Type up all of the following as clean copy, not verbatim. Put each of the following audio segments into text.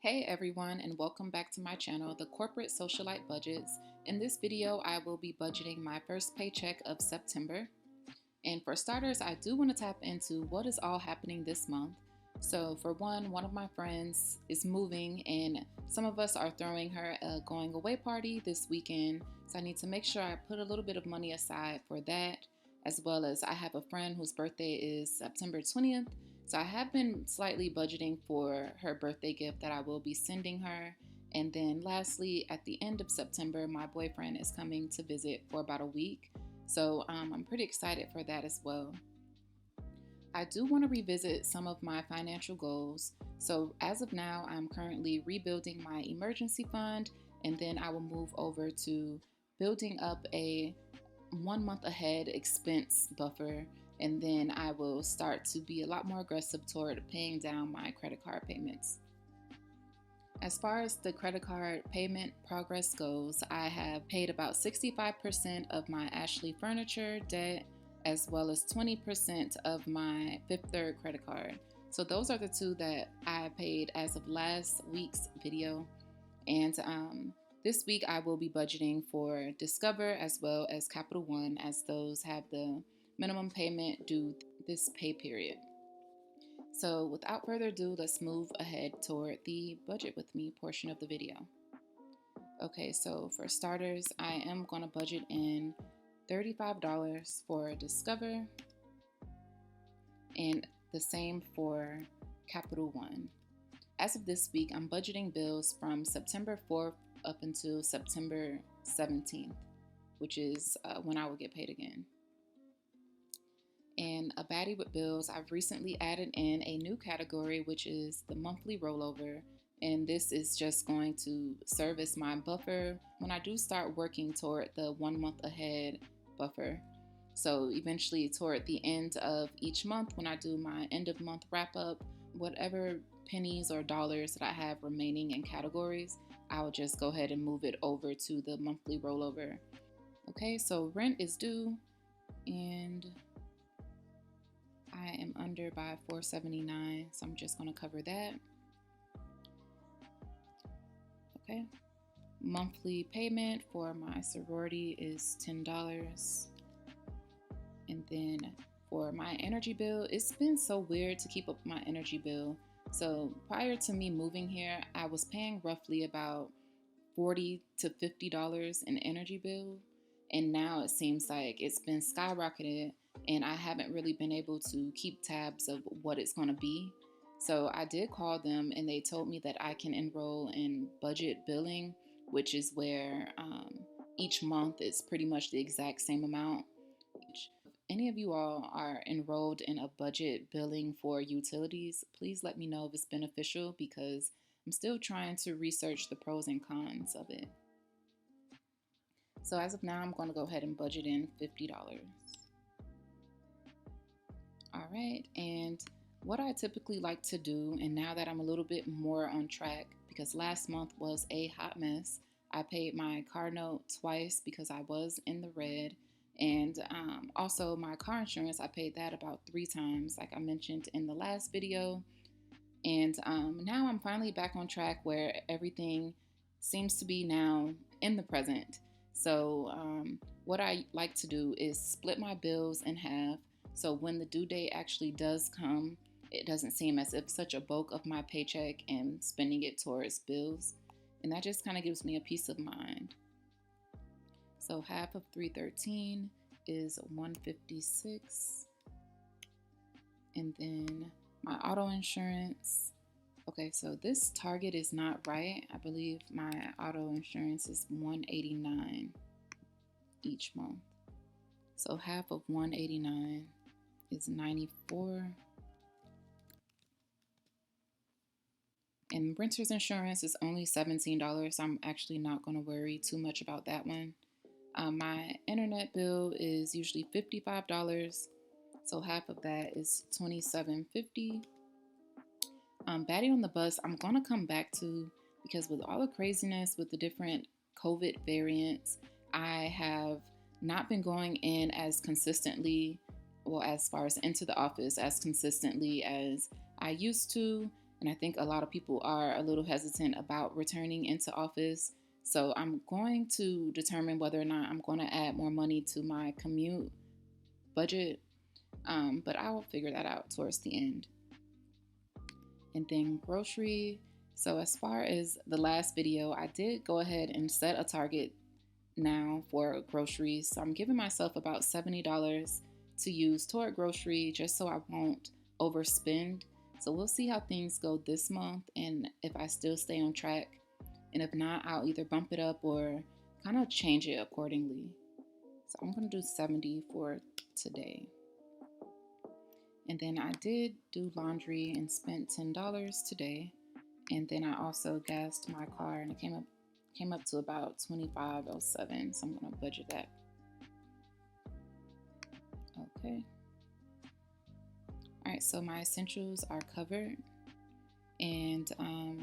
Hey everyone, and welcome back to my channel, The Corporate Socialite Budgets. In this video, I will be budgeting my first paycheck of September. And for starters, I do want to tap into what is all happening this month. So for one of my friends is moving and some of us are throwing her a going away party this weekend. So I need to make sure I put a little bit of money aside for that, as well as I have a friend whose birthday is September 20th. So I have been slightly budgeting for her birthday gift that I will be sending her. And then lastly, at the end of September, my boyfriend is coming to visit for about a week. So I'm pretty excited for that as well. I do want to revisit some of my financial goals. So as of now, I'm currently rebuilding my emergency fund, and then I will move over to building up a 1 month ahead expense buffer, and then I will start to be a lot more aggressive toward paying down my credit card payments. As far as the credit card payment progress goes, I have paid about 65% of my Ashley Furniture debt, as well as 20% of my Fifth Third credit card. So those are the two that I paid as of last week's video. And this week I will be budgeting for Discover as well as Capital One, as those have the minimum payment due this pay period. So without further ado, let's move ahead toward the budget with me portion of the video. Okay, so for starters, I am going to budget in $35 for Discover and the same for Capital One. As of this week, I'm budgeting bills from September 4th up until September 17th, which is when I will get paid again. And a baddie with bills, I've recently added in a new category, which is the monthly rollover. And this is just going to serve as my buffer when I do start working toward the 1 month ahead buffer. So eventually toward the end of each month, when I do my end of month wrap up, whatever pennies or dollars that I have remaining in categories, I'll just go ahead and move it over to the monthly rollover. Okay, so rent is due and I am under by $479, so I'm just going to cover that. Okay, monthly payment for my sorority is $10. And then for my energy bill, it's been so weird to keep up my energy bill. So prior to me moving here, I was paying roughly about $40 to $50 in energy bill. And now it seems like it's been skyrocketed and I haven't really been able to keep tabs of what it's going to be. So I did call them and they told me that I can enroll in budget billing, which is where each month is pretty much the exact same amount. If any of you all are enrolled in a budget billing for utilities, please let me know if it's beneficial, because I'm still trying to research the pros and cons of it. So as of now, I'm going to go ahead and budget in $50. All right, and what I typically like to do, and now that I'm a little bit more on track, because last month was a hot mess, I paid my car note twice because I was in the red. And also my car insurance, I paid that about 3 times, like I mentioned in the last video. And now I'm finally back on track where everything seems to be now in the present. So what I like to do is split my bills in half. So when the due date actually does come, it doesn't seem as if such a bulk of my paycheck and spending it towards bills. And that just kind of gives me a peace of mind. So half of 313 is 156. And then my auto insurance. Okay, so this target is not right. I believe my auto insurance is 189 each month. So half of 189 is 94. And renter's insurance is only $17. So I'm actually not going to worry too much about that one. My internet bill is usually $55, so half of that is $27.50. Baddie on the bus, I'm going to come back to, because with all the craziness with the different COVID variants, I have not been going in as consistently, well, as far as into the office, as consistently as I used to. And I think a lot of people are a little hesitant about returning into office. So I'm going to determine whether or not I'm going to add more money to my commute budget, but I will figure that out towards the end. And then grocery. So as far as the last video, I did go ahead and set a target now for groceries. So I'm giving myself about $70 to use toward grocery just so I won't overspend. So we'll see how things go this month and if I still stay on track. And if not, I'll either bump it up or kind of change it accordingly. So I'm going to do 70 for today. And then I did do laundry and spent $10 today. And then I also gassed my car and it came up to about $25.07. So I'm gonna budget that. Okay. All right, so my essentials are covered. And I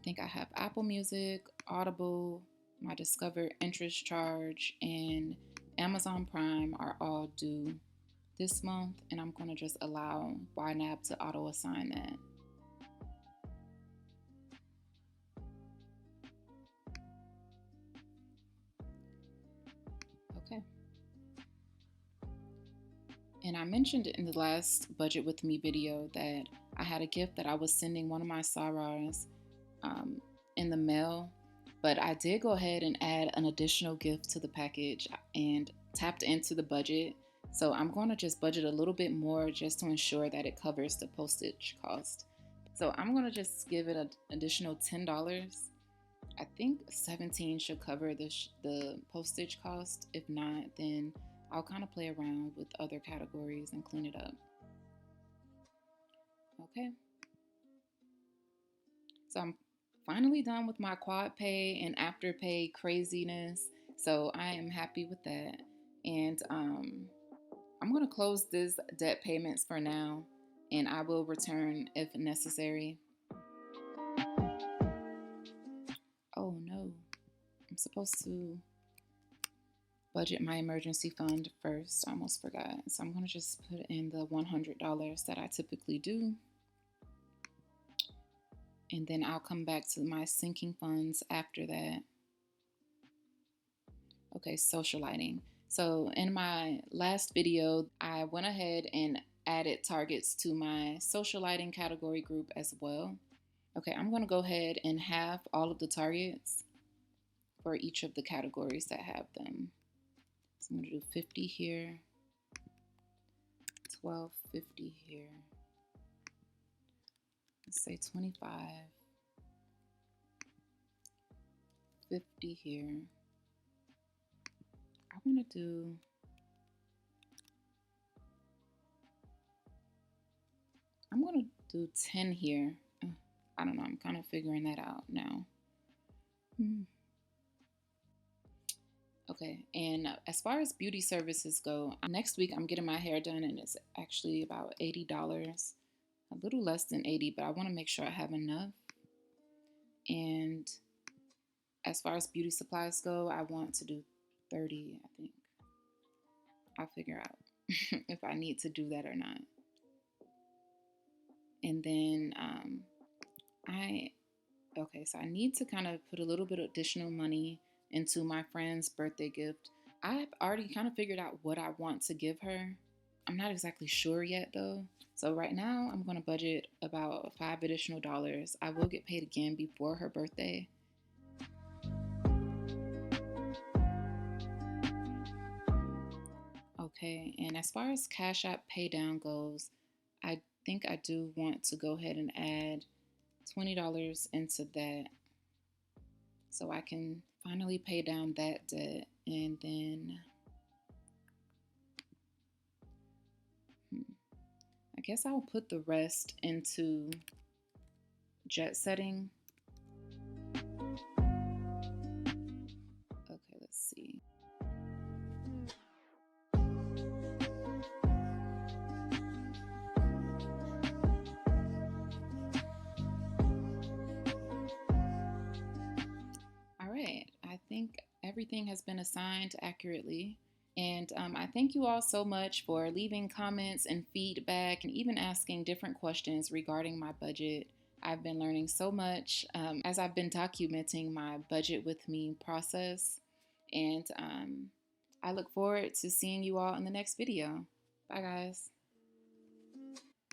think I have Apple Music, Audible, my Discover interest charge, and Amazon Prime are all due this month, and I'm going to just allow YNAB to auto assign that. Okay. And I mentioned in the last Budget With Me video that I had a gift that I was sending one of my sorors in the mail, but I did go ahead and add an additional gift to the package and tapped into the budget. So I'm going to just budget a little bit more just to ensure that it covers the postage cost. So I'm going to just give it an additional $10. I think 17 should cover the postage cost. If not, then I'll kind of play around with other categories and clean it up. Okay. So I'm finally done with my quad pay and afterpay craziness. So I am happy with that. And I'm going to close this debt payments for now, and I will return if necessary. Oh no, I'm supposed to budget my emergency fund first. I almost forgot. So I'm going to just put in the $100 that I typically do. And then I'll come back to my sinking funds after that. Okay, socialiting. So in my last video, I went ahead and added targets to my socialiting category group as well. Okay, I'm gonna go ahead and have all of the targets for each of the categories that have them. So I'm gonna do 50 here, 1250 here. Let's say 25, 50 here. I'm gonna do 10 here. I don't know, I'm kind of figuring that out now. Okay, and as far as beauty services go, next week I'm getting my hair done and it's actually about $80. A little less than 80, but I want to make sure I have enough. And as far as beauty supplies go, I want to do 30, I think. I'll figure out if I need to do that or not. And then so I need to kind of put a little bit of additional money into my friend's birthday gift. I've already kind of figured out what I want to give her. I'm not exactly sure yet though. So right now I'm going to budget about $5 additional. I will get paid again before her birthday. Okay, and as far as Cash App pay down goes, I think I do want to go ahead and add $20 into that so I can finally pay down that debt. And then I guess I'll put the rest into jet setting. Okay, let's see. All right, I think everything has been assigned accurately. And I thank you all so much for leaving comments and feedback and even asking different questions regarding my budget. I've been learning so much as I've been documenting my budget with me process. And I look forward to seeing you all in the next video. Bye, guys.